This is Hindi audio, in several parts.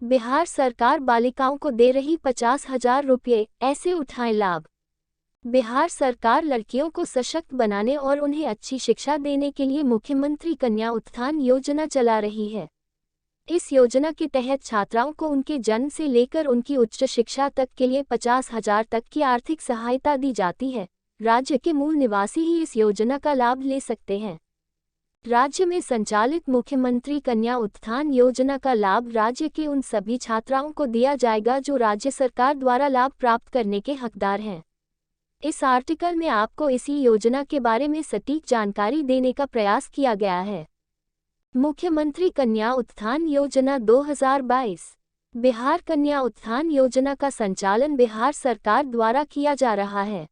बिहार सरकार बालिकाओं को दे रही 50,000 रुपये, ऐसे उठाएं लाभ। बिहार सरकार लड़कियों को सशक्त बनाने और उन्हें अच्छी शिक्षा देने के लिए मुख्यमंत्री कन्या उत्थान योजना चला रही है। इस योजना के तहत छात्राओं को उनके जन्म से लेकर उनकी उच्च शिक्षा तक के लिए 50,000 तक की आर्थिक सहायता दी जाती है। राज्य के मूल निवासी ही इस योजना का लाभ ले सकते हैं। राज्य में संचालित मुख्यमंत्री कन्या उत्थान योजना का लाभ राज्य के उन सभी छात्राओं को दिया जाएगा जो राज्य सरकार द्वारा लाभ प्राप्त करने के हकदार हैं। इस आर्टिकल में आपको इसी योजना के बारे में सटीक जानकारी देने का प्रयास किया गया है। मुख्यमंत्री कन्या उत्थान योजना 2022। बिहार कन्या उत्थान योजना का संचालन बिहार सरकार द्वारा किया जा रहा है।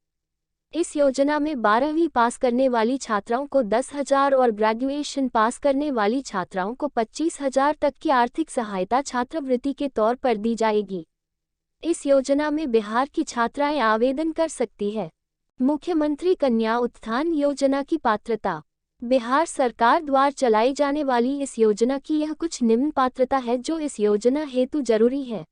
इस योजना में 12वीं पास करने वाली छात्राओं को 10,000 और ग्रेजुएशन पास करने वाली छात्राओं को 25,000 तक की आर्थिक सहायता छात्रवृत्ति के तौर पर दी जाएगी। इस योजना में बिहार की छात्राएं आवेदन कर सकती है। मुख्यमंत्री कन्या उत्थान योजना की पात्रता। बिहार सरकार द्वारा चलाई जाने वाली इस योजना की यह कुछ निम्न पात्रता है जो इस योजना हेतु जरूरी है।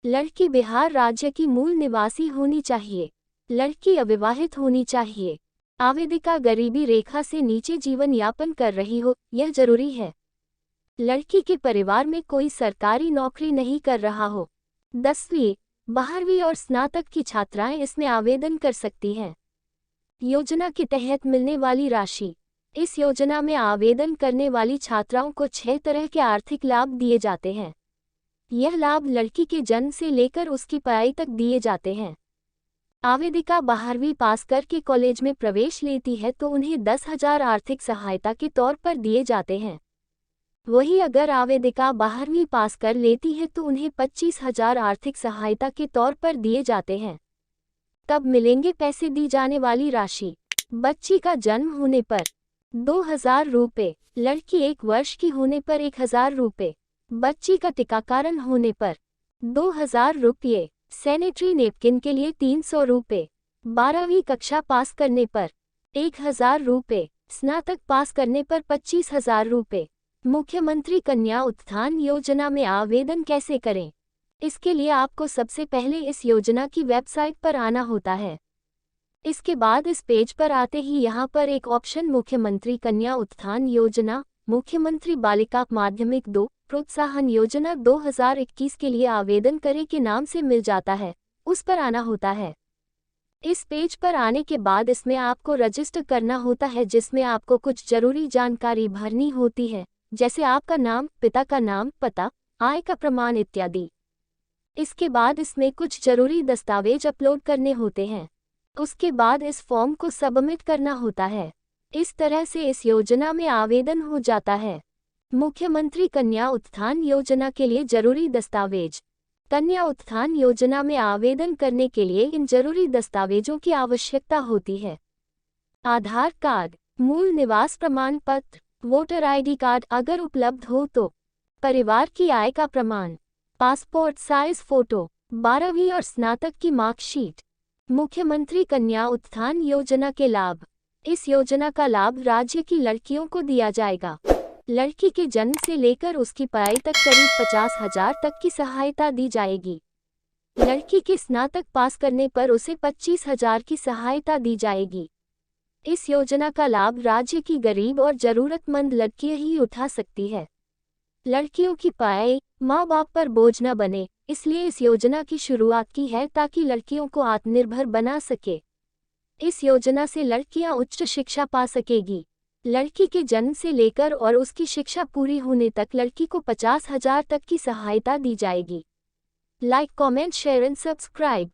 लड़की बिहार राज्य की मूल निवासी होनी चाहिए। लड़की अविवाहित होनी चाहिए। आवेदिका गरीबी रेखा से नीचे जीवन यापन कर रही हो, यह जरूरी है। लड़की के परिवार में कोई सरकारी नौकरी नहीं कर रहा हो। 10वीं, 12वीं और स्नातक की छात्राएं इसमें आवेदन कर सकती हैं। योजना के तहत मिलने वाली राशि। इस योजना में आवेदन करने वाली छात्राओं को 6 तरह के आर्थिक लाभ दिए जाते हैं। यह लाभ लड़की के जन्म से लेकर उसकी पढ़ाई तक दिए जाते हैं। आवेदिका 12वीं पास करके कॉलेज में प्रवेश लेती है तो उन्हें 10,000 आर्थिक सहायता के तौर पर दिए जाते हैं। वही अगर आवेदिका 12वीं पास कर लेती है तो उन्हें 25,000 आर्थिक सहायता के तौर पर दिए जाते हैं। तब मिलेंगे पैसे दी जाने वाली राशि। बच्ची का जन्म होने पर 2,000 रुपये, लड़की 1 वर्ष की होने पर 1,000 रुपये, बच्ची का टीकाकरण होने पर 2,000 रुपये, सैनिटरी नैपकिन के लिए 300 रुपये, 12वीं कक्षा पास करने पर 1,000 रुपये, स्नातक पास करने पर 25,000 रुपये। मुख्यमंत्री कन्या उत्थान योजना में आवेदन कैसे करें? इसके लिए आपको सबसे पहले इस योजना की वेबसाइट पर आना होता है। इसके बाद इस पेज पर आते ही यहाँ पर एक ऑप्शन मुख्यमंत्री कन्या उत्थान योजना, मुख्यमंत्री बालिका माध्यमिक 2 प्रोत्साहन योजना 2021 के लिए आवेदन करें के नाम से मिल जाता है, उस पर आना होता है। इस पेज पर आने के बाद इसमें आपको रजिस्टर करना होता है जिसमें आपको कुछ जरूरी जानकारी भरनी होती है, जैसे आपका नाम, पिता का नाम, पता, आय का प्रमाण इत्यादि। इसके बाद इसमें कुछ जरूरी दस्तावेज अपलोड करने होते हैं। उसके बाद इस फॉर्म को सबमिट करना होता है। इस तरह से इस योजना में आवेदन हो जाता है। मुख्यमंत्री कन्या उत्थान योजना के लिए जरूरी दस्तावेज। कन्या उत्थान योजना में आवेदन करने के लिए इन जरूरी दस्तावेजों की आवश्यकता होती है। आधार कार्ड, मूल निवास प्रमाण पत्र, वोटर आईडी कार्ड अगर उपलब्ध हो तो, परिवार की आय का प्रमाण, पासपोर्ट साइज फोटो, 12वीं और स्नातक की मार्कशीट। मुख्यमंत्री कन्या उत्थान योजना के लाभ। इस योजना का लाभ राज्य की लड़कियों को दिया जाएगा। लड़की के जन्म से लेकर उसकी पढ़ाई तक करीब 50,000 तक की सहायता दी जाएगी। लड़की के स्नातक पास करने पर उसे 25,000 की सहायता दी जाएगी। इस योजना का लाभ राज्य की गरीब और जरूरतमंद लड़कियां ही उठा सकती है। लड़कियों की पढ़ाई माँ बाप पर बोझ न बने, इसलिए इस योजना की शुरुआत की है ताकि लड़कियों को आत्मनिर्भर बना सके। इस योजना से लड़कियां उच्च शिक्षा पा सकेगी। लड़की के जन्म से लेकर और उसकी शिक्षा पूरी होने तक लड़की को 50,000 तक की सहायता दी जाएगी। Like, comment, share and subscribe.